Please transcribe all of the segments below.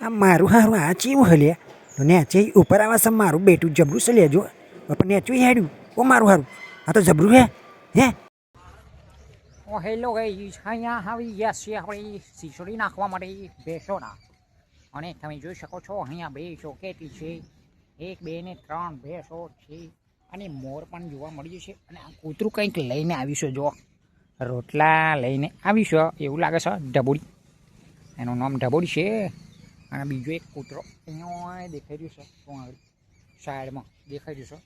આ મારું હારું આ ચેવું હલ્યા તો નેચે ઉપર આવા છે મારું બેટું જબરું છે લેજો પણ નેચું હેડ્યું ઓ મારું હારું આ તો જબરું હે ઓ હેલો ગાઈસ અહીંયા આવી ગયા છીએ આપણે શીશડી નાખવા માટે ભેંસોના અને તમે જોઈ શકો છો અહીંયા ભેંસો કેટલી છે 1 2 ને 3 ભેંસો છે અને મોર પણ જોવા મળી જશે અને આ કૂતરું કંઈક લઈને આવ્યું છે જો રોટલા લઈને આવ્યું છે એવું લાગે છે ઢબોડી એનું નામ ઢબોડી છે અને બીજો એક કૂતરો અહીંયા દેખાઈ રહ્યો છે તો આગળ સાઈડમાં દેખાઈ રહ્યો છે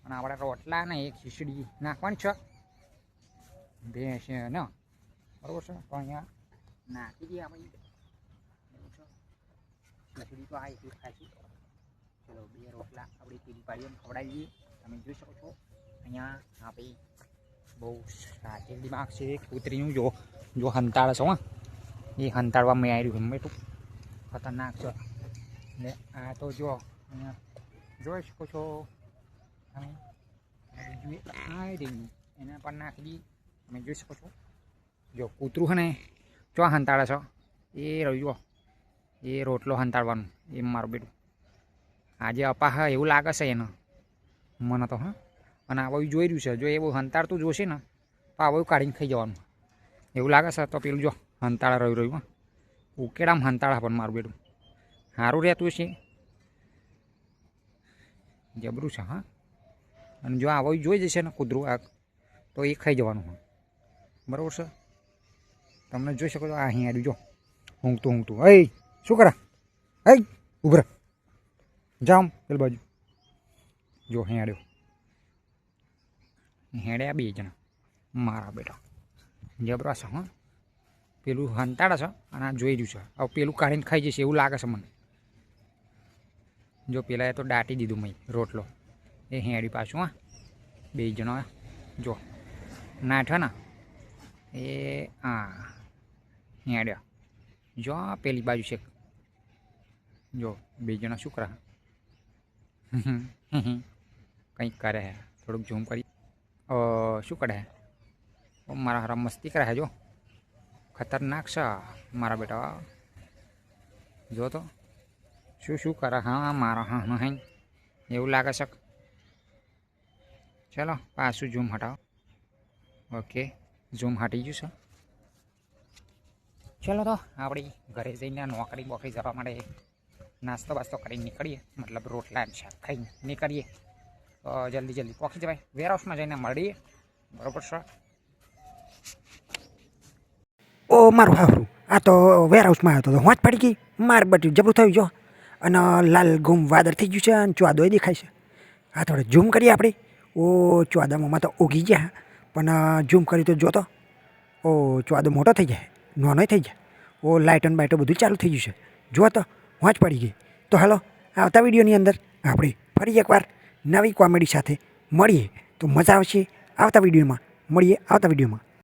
અને આપણે રોટલા ને એક શીશડી નાખવાની છે ભેંસ ને બરાબર છે તો અહીંયા નાખી દઈએ આપણે ખીચડી તો આ એટલું ખાઈશું ચલો 2 રોટલા આપણે પેલી પાડીને ખવડાવી દઈએ તમે જોઈ શકો છો અહીંયા આપણી બહુ સાચી દિમાગ છે કૂતરીનું જો હંતાળે છો એ હંતાળવા મેં આવી રહ્યું એટલું ખતરનાક છે ને આ તો જો અહીંયા જોઈ શકો છો તમે બીજું આ રહ્યું એના પર નાખી દઈએ તમે જોઈ શકો છો જો કૂતરું છે ને ચો હંતાળે છો એ રહ્યું એ રોટલો હંતાડવાનું એ મારું બેટું આજે અપા હા એવું લાગે છે એને મને તો હા અને આવું જોઈ રહ્યું છે જો એવું હંતાડતું જોશે ને તો આવું કાઢીને ખાઈ જવાનું એવું લાગે છે તો પેલું જો હંતાળા રહ્યું હા ઉકેડામાં હંતાળા પણ મારું બેટું સારું રહેતું છે જબરું છે હા અને જો આવું જોઈ જશે ને કૂતરું આ તો એ ખાઈ જવાનું હા બરાબર છે તમને જોઈ શકો છો આ અહીં આવ્યું જો ઊંઘતું હઈ શું કરા હઈ ઉભરા જામ પેલી બાજુ જો હેડ્યો હેડ્યા 2 જણા મારા બેટા જબરા છે હા પેલું હંતાડા છે અને આ જોઈ રહ્યું છે હવે પેલું કાઢીને ખાઈ જશે એવું લાગે છે મને જો પેલા એ તો દાટી દીધું મેં રોટલો એ હેડ્યું પાછું હા 2 જણા જો નાઠા ને એ હા હેડ્યા જો પેલી બાજુ છે જો 2 જણા શું કરે કંઈક કરે હે થોડુંક ઝૂમ કરી શું કરે હે મારા હારા મસ્તી કરે હે જો ખતરનાક છે મારા બેટા જો તો શું કરે હા મારા હા એવું લાગે છે ચલો પાછું ઝૂમ હટાવો ઓકે ઝૂમ હટી ગયું છે ચલો તો આપણી ઘરે જઈને નોકરી બોકરી જવા માટે નાસ્તો બાસ્તો કરીને નીકળીએ મતલબ રોટલા શાક ખાઈને નીકળીએ તો જલ્દી પહોંચી જવાય વેરહાઉસમાં જઈને મળીએ બરાબર છે ઓ મારું હારું આ તો વેરહાઉસમાં આવ્યો તો હોંચ પડી ગઈ માર બટ્યું જબરું થયું જો અને લાલ ગુમ વાદળ થઈ ગયું છે અને ચોદોય દેખાય છે આ થોડે ઝૂમ કરીએ આપણે ઓ ચોદામાં તો ઉગી ગયા પણ ઝૂમ કરી તો જોતો ઓ ચોદો મોટો થઈ જાય નાનો થઈ જાય ઓ લાઇટન બાઇટો બધું ચાલુ થઈ ગયું છે જો તો હોંચ પડી ગઈ તો હાલો આવતા વિડીયોની અંદર આપણે ફરી એકવાર નવી કોમેડી સાથે મળીએ તો મજા આવશે આવતા વિડીયોમાં મળીએ આવતા વિડીયોમાં